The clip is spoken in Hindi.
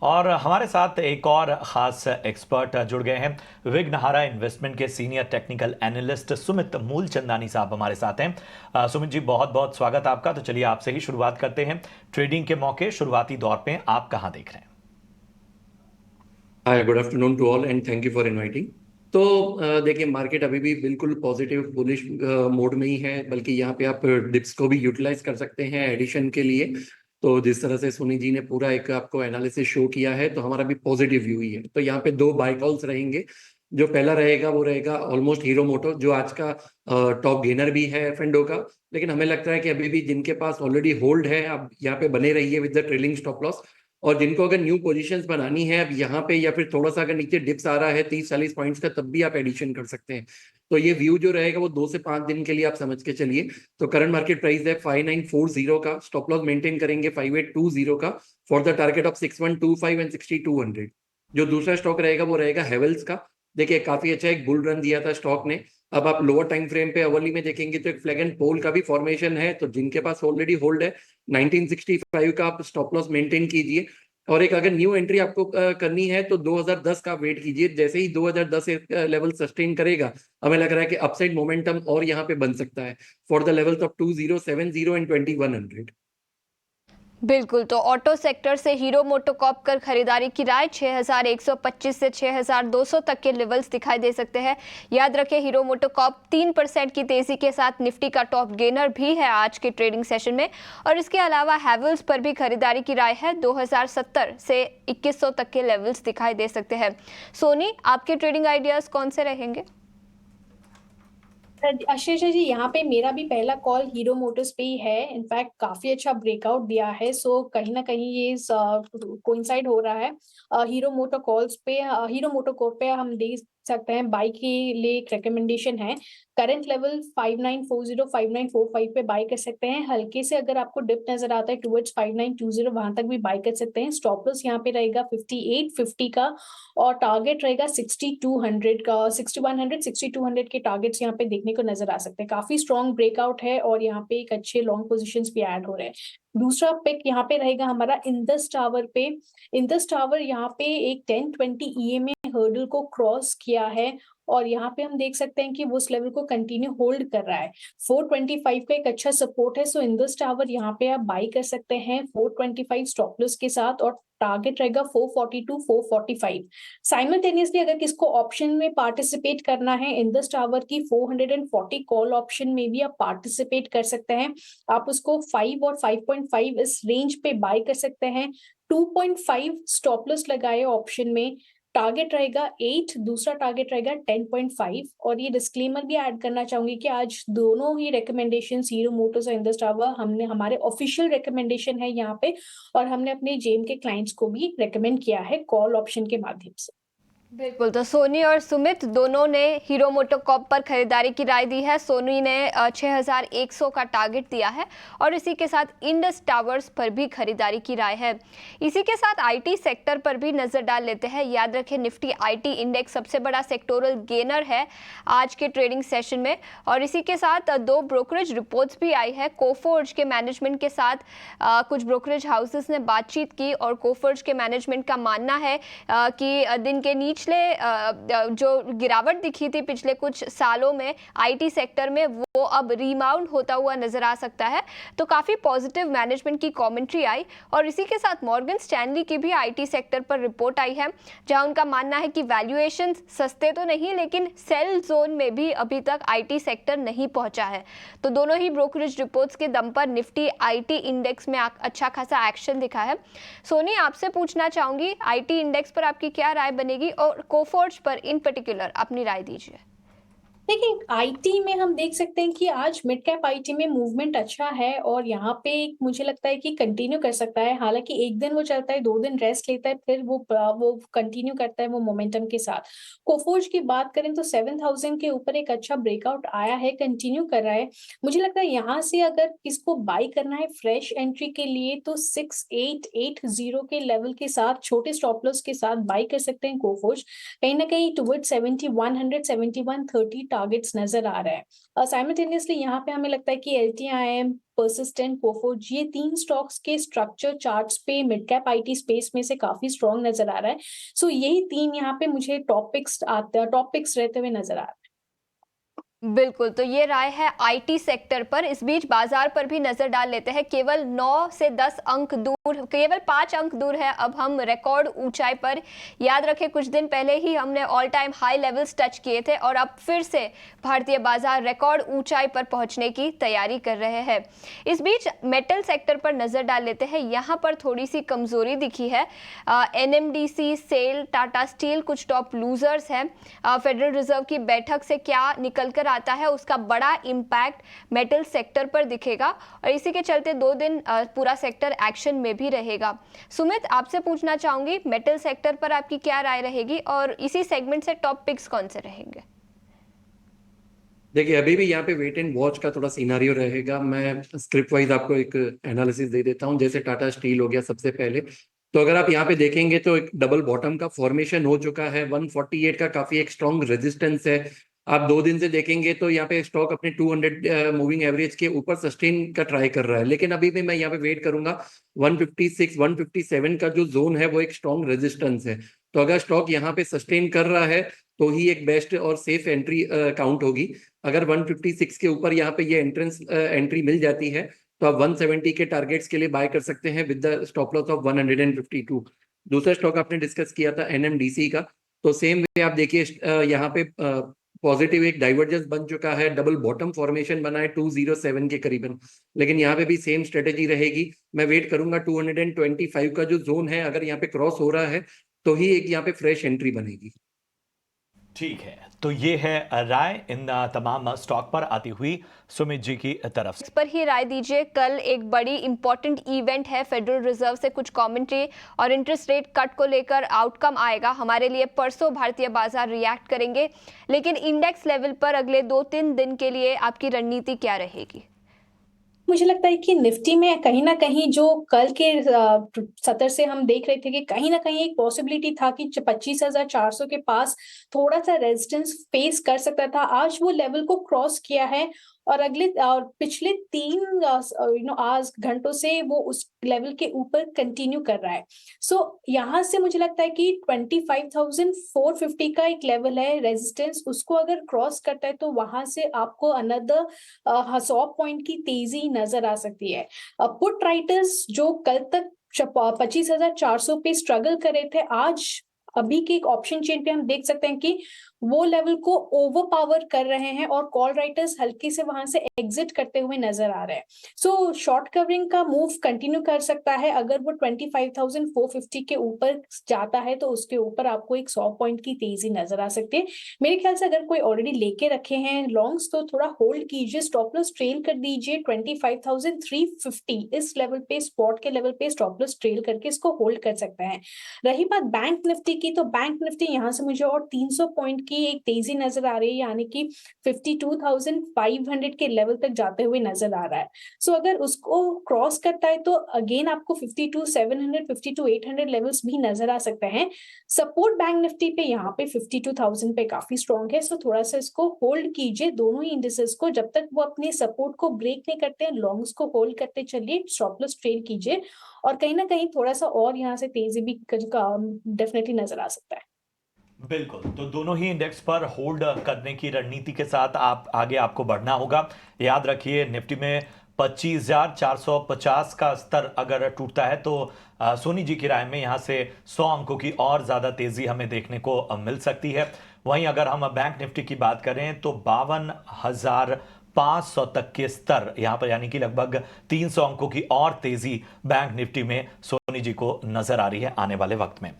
और हमारे साथ एक और ख़ास एक्सपर्ट जुड़ गए हैं। विघ्नहारा इन्वेस्टमेंट के senior technical analyst Sumit Moolchandani साहब हमारे साथ हैं। सुमित जी, बहुत बहुत स्वागत आपका। तो चलिए आपसे ही शुरुआत करते हैं। ट्रेडिंग के मौके शुरुआती दौर पे आप कहाँ देख रहे हैं? Hi, good afternoon to all and thank you for inviting. तो देखिए, मार्केट अभी भी बिल्कुल पॉजिटिव बुलिश मोड में ही है, बल्कि यहाँ पे आप डिप्स को भी यूटिलाइज कर सकते हैं एडिशन के लिए। तो जिस तरह से सोनी जी ने पूरा एक आपको एनालिसिस शो किया है, तो हमारा भी पॉजिटिव व्यू ही है। तो यहाँ पे दो बाय कॉल्स रहेंगे। जो पहला रहेगा वो रहेगा ऑलमोस्ट हीरो मोटो, जो आज का टॉप गेनर भी है फेंडो का। लेकिन हमें लगता है कि अभी भी जिनके पास ऑलरेडी होल्ड है, आप यहाँ पे बने रहिए with the trailing stop loss. और जिनको अगर न्यू पोजीशंस बनानी है अब यहाँ पे, या फिर थोड़ा सा अगर नीचे डिप्स आ रहा है 30-40 पॉइंट्स का, तब भी आप एडिशन कर सकते हैं। तो ये व्यू जो रहेगा वो 2 से 5 दिन के लिए आप समझ के चलिए। तो करंट मार्केट प्राइस है 5940 का, स्टॉप लॉस मेंटेन करेंगे 5820 का, for the target of 6125 and 6200। जो दूसरा स्टॉक रहेगा वो रहेगा हेवल्स का। देखिए, काफी अच्छा एक बुल रन दिया था स्टॉक ने। अब आप लोअर टाइम फ्रेम पे अवर्ली में देखेंगे तो एक फ्लैग एंड पोल का भी फॉर्मेशन है। तो जिनके पास ऑलरेडी होल्ड है 1965 का, आप स्टॉप लॉस मेंटेन कीजिए। और एक अगर न्यू एंट्री आपको करनी है तो 2010 का वेट कीजिए। जैसे ही 2010 लेवल सस्टेन करेगा, हमें लग रहा है कि अपसाइड मोमेंटम और यहाँ पे बन सकता है for the levels of 2070 and 2100। बिल्कुल। तो ऑटो सेक्टर से हीरो मोटोकॉर्प कर खरीदारी की राय 6125 से 6200 तक के लेवल्स दिखाई दे सकते हैं। याद रखें, हीरो मोटोकॉर्प 3% की तेजी के साथ निफ्टी का टॉप गेनर भी है आज के ट्रेडिंग सेशन में। और इसके अलावा हैवल्स पर भी खरीदारी की राय है। 2070 से 2100 तक के लेवल्स दिखाई दे सकते हैं। सोनी, आपके ट्रेडिंग आइडियाज कौन से रहेंगे? आशीष जी, यहाँ पे मेरा भी पहला कॉल हीरो मोटर्स पे ही है। इनफैक्ट काफी अच्छा ब्रेकआउट दिया है, सो कहीं ना कहीं ये कोइंसाइड हो रहा है। हीरो मोटो कोर्प पे हम देख सकते हैं बाई के लिए एक रिकमेंडेशन है। करंट लेवल 5940 5945 पे बाई कर सकते हैं। हल्के से अगर आपको डिप नजर आता है टुवर्ड्स 5920, वहां तक भी बाई कर सकते हैं। स्टॉप लॉस यहाँ पे रहेगा 5850 का, और टारगेट रहेगा 6200 का। 6100 6200 के टारगेट्स यहाँ पे देखने को नजर आ सकते हैं। काफी स्ट्रॉन्ग ब्रेकआउट है और यहाँ पे एक अच्छे लॉन्ग पोजीशंस भी ऐड हो रहे हैं। दूसरा पिक यहाँ पे रहेगा हमारा इंडस टावर पे। इंडस टावर यहाँ पे एक 1020 ईएमए हर्डल को क्रॉस किया है, और यहाँ पे हम देख सकते हैं कि वो उस लेवल को कंटिन्यू होल्ड कर रहा है। 425 का एक अच्छा सपोर्ट है, सो इंडस टावर यहाँ पे आप बाई कर सकते हैं 425 स्टॉप लॉस के साथ, और टारगेट रहेगा 442 445। साइमल्टेनियसली अगर किसको ऑप्शन में पार्टिसिपेट करना है, इंडस टावर की 440 कॉल ऑप्शन में भी आप पार्टिसिपेट कर सकते हैं। आप उसको 5 और 5.5 इस रेंज पे बाय कर सकते हैं। 2.5 स्टॉप लॉस लगाए ऑप्शन में। टारगेट रहेगा 8, दूसरा टारगेट रहेगा 10.5। और ये डिस्क्लेमर भी ऐड करना चाहूंगी कि आज दोनों ही रिकमेंडेशन हीरो मोटर्स और इंडस टावर हमने हमारे ऑफिशियल रिकमेंडेशन है यहाँ पे, और हमने अपने जेम के क्लाइंट्स को भी रेकमेंड किया है कॉल ऑप्शन के माध्यम से। बिल्कुल। तो सोनी और सुमित दोनों ने हीरो मोटोकॉर्प पर खरीदारी की राय दी है। सोनी ने 6100 का टारगेट दिया है और इसी के साथ इंडस टावर्स पर भी खरीदारी की राय है। इसी के साथ आईटी सेक्टर पर भी नजर डाल लेते हैं। याद रखें, निफ्टी आईटी इंडेक्स सबसे बड़ा सेक्टोरल गेनर है आज के ट्रेडिंग सेशन में। और इसी के साथ दो ब्रोकरेज रिपोर्ट्स भी आई है। कोफोर्ज के मैनेजमेंट के साथ कुछ ब्रोकरेज हाउसेस ने बातचीत की और कोफोर्ज के मैनेजमेंट का मानना है कि दिन के पिछले जो गिरावट दिखी थी पिछले कुछ सालों में आईटी सेक्टर में, वो अब रीबाउंड होता हुआ नजर आ सकता है। तो काफी पॉजिटिव मैनेजमेंट की कमेंट्री आई। और इसी के साथ मॉर्गन स्टैनली की भी आईटी सेक्टर पर रिपोर्ट आई है, जहां उनका मानना है कि वैल्यूएशन सस्ते तो नहीं, लेकिन सेल जोन में भी अभी तक आईटी सेक्टर नहीं पहुंचा है। तो दोनों ही ब्रोकरेज रिपोर्ट्स के दम पर निफ्टी आईटी इंडेक्स में अच्छा खासा एक्शन दिखा है। सोनी, आपसे पूछना चाहूंगी, आईटी इंडेक्स पर आपकी क्या राय बनेगी और कोफोर्ज पर इन पर्टिकुलर अपनी राय दीजिए। देखिए, आईटी में हम देख सकते हैं कि आज मिड कैप आईटी में मूवमेंट अच्छा है, और यहाँ पे मुझे लगता है कि कंटिन्यू कर सकता है। हालांकि एक दिन वो चलता है, 2 दिन रेस्ट लेता है, फिर वो कंटिन्यू करता है वो मोमेंटम के साथ। कोफोर्ज की बात करें तो 7000 के ऊपर एक अच्छा ब्रेकआउट आया है, कंटिन्यू कर रहा है। मुझे लगता है यहाँ से अगर किसको बाई करना है फ्रेश एंट्री के लिए, तो 6880 के लेवल के साथ छोटे स्टॉप लॉस के साथ बाई कर सकते हैं कोफोर्ज। कहीं ना कहीं टुवर्ड 7100 7130 टारगेट्स नजर आ रहे हैं। साइमल्टेनियसली यहाँ पे हमें लगता है कि LTIM, पर्सिस्टेंट, कोफोर्ज, ये 3 स्टॉक्स के स्ट्रक्चर चार्ट्स पे मिड कैप IT स्पेस में से काफी स्ट्रॉन्ग नजर आ रहा है। सो यही 3 यहाँ पे मुझे टॉप पिक्स रहते हुए नजर आ रहे हैं। बिल्कुल, तो ये राय है आईटी सेक्टर पर। इस बीच बाजार पर भी नजर डाल लेते हैं। केवल 9 से 10 अंक दूर, केवल 5 अंक दूर है अब हम रिकॉर्ड ऊंचाई पर। याद रखें कुछ दिन पहले ही हमने all time high levels touch किए थे और अब फिर से भारतीय बाजार रिकॉर्ड ऊंचाई पर पहुंचने की तैयारी कर रहे हैं। इस बीच मेटल सेक्टर पर नजर डाल लेते हैं। यहाँ पर थोड़ी सी कमजोरी दिखी है। NMDC, सेल, टाटा स्टील कुछ टॉप लूजर्स हैं। फेडरल रिजर्व की बैठक से क्या निकल कर आता है उसका बड़ा इंपैक्ट मेटल सेक्टर पर दिखेगा और इसी के चलते 2 दिन पूरा सेक्टर एक्शन में भी रहेगा। सुमित, आपसे पूछना चाहूंगी मेटल सेक्टर पर आपकी क्या राय रहेगी और इसी सेगमेंट से टॉप पिक्स कौन से रहेंगे? देखिए अभी भी यहाँ पे वेट एंड वॉच का थोड़ा सिनारियो रहेगा। मैं स्क्रिप्ट वाइज आपको एक एनालिसिस दे देता हूँ। जैसे टाटा स्टील हो गया सबसे पहले, तो अगर आप यहाँ पे देखेंगे तो एक डबल बॉटम का फॉर्मेशन हो चुका है। 148 का काफी एक स्ट्रॉन्ग रेजिस्टेंस है। आप 2 दिन से देखेंगे तो यहाँ पे स्टॉक अपने 200 मूविंग एवरेज के ऊपर सस्टेन का ट्राई कर रहा है, लेकिन अभी भी मैं यहाँ पे वेट करूंगा। 156 157 का जो जोन है वो एक स्ट्रॉन्ग रेजिस्टेंस है। तो अगर स्टॉक यहाँ पे सस्टेन कर रहा है तो ही एक बेस्ट और सेफ एंट्री काउंट होगी। अगर 156 के ऊपर यहाँ पे ये एंट्री मिल जाती है तो आप 170 के टारगेट्स के लिए बाय कर सकते हैं with the stop loss of 152। दूसरा स्टॉक आपने डिस्कस किया था NMDC का, तो सेम वे आप देखिए यहाँ पे पॉजिटिव एक डाइवर्जेंस बन चुका है। डबल बॉटम फॉर्मेशन बना है 207 के करीबन, लेकिन यहाँ पे भी सेम स्ट्रेटेजी रहेगी। मैं वेट करूंगा 225 का जो जोन है, अगर यहाँ पे क्रॉस हो रहा है तो ही एक यहाँ पे फ्रेश एंट्री बनेगी। ठीक है, तो ये है राय इन तमाम स्टॉक पर आती हुई सुमित जी की तरफ से। इस पर ही राय दीजिए। कल एक बड़ी इंपॉर्टेंट इवेंट है, फेडरल रिजर्व से कुछ कमेंट्री और इंटरेस्ट रेट कट को लेकर आउटकम आएगा हमारे लिए। परसों भारतीय बाजार रिएक्ट करेंगे, लेकिन इंडेक्स लेवल पर अगले 2-3 दिन के लिए आपकी रणनीति क्या रहेगी? मुझे लगता है कि निफ्टी में कहीं ना कहीं जो कल के सत्र से हम देख रहे थे कि कहीं ना कहीं एक पॉसिबिलिटी था कि 25,400 के पास थोड़ा सा रेजिस्टेंस फेस कर सकता था। आज वो लेवल को क्रॉस किया है और पिछले 3 आज घंटों से वो उस लेवल के ऊपर कंटिन्यू कर रहा है। सो यहाँ से मुझे लगता है कि 25,450 का एक लेवल है रेजिस्टेंस, उसको अगर क्रॉस करता है तो वहां से आपको अनदर 100 पॉइंट की तेजी नजर आ सकती है। पुट राइटर्स जो कल तक 25,400 पे स्ट्रगल कर रहे थे, आज अभी के एक ऑप्शन चेन पे हम देख सकते हैं कि वो लेवल को ओवर पावर कर रहे हैं और कॉल राइटर्स हल्के से वहां से एग्जिट करते हुए नजर आ रहे हैं। सो शॉर्ट कवरिंग का मूव कंटिन्यू कर सकता है। अगर वो 25,450 के ऊपर जाता है तो उसके ऊपर आपको एक 100 पॉइंट की तेजी नजर आ सकती है। मेरे ख्याल से अगर कोई ऑलरेडी लेके रखे हैं लॉन्ग्स तो थोड़ा होल्ड कीजिए, स्टॉप लॉस ट्रेल कर दीजिए 25,350 इस लेवल पे, स्पॉट के लेवल पे स्टॉप लॉस ट्रेल करके इसको होल्ड कर सकते हैं। रही बात बैंक निफ्टी की, तो बैंक निफ्टी यहाँ से मुझे और 300 पॉइंट की एक तेजी नजर आ रही है, यानी कि 52,500 के लेवल तक जाते हुए नजर आ रहा है। सो अगर उसको क्रॉस करता है तो अगेन आपको 52,700 52,800 लेवल्स भी नजर आ सकते हैं। सपोर्ट बैंक निफ्टी पे यहाँ पे 52,000 पे काफी स्ट्रॉन्ग है। सो थोड़ा सा इसको होल्ड कीजिए, दोनों ही इंडिसेस को, जब तक वो अपने सपोर्ट को ब्रेक नहीं करते हैं लॉन्ग्स को होल्ड करते चलिए, स्टॉप लॉस ट्रेल कीजिए और कहीं ना कहीं थोड़ा सा और यहाँ से तेजी भी डेफिनेटली नजर आ सकता है। बिल्कुल, तो दोनों ही इंडेक्स पर होल्ड करने की रणनीति के साथ आपको बढ़ना होगा। याद रखिए निफ्टी में 25,450 का स्तर अगर टूटता है तो सोनी जी की राय में यहाँ से 100 अंकों की और ज़्यादा तेज़ी हमें देखने को मिल सकती है। वहीं अगर हम बैंक निफ्टी की बात करें तो 52,500 तक के स्तर यहाँ पर, यानी कि लगभग 300 अंकों की और तेज़ी बैंक निफ्टी में सोनी जी को नज़र आ रही है आने वाले वक्त में।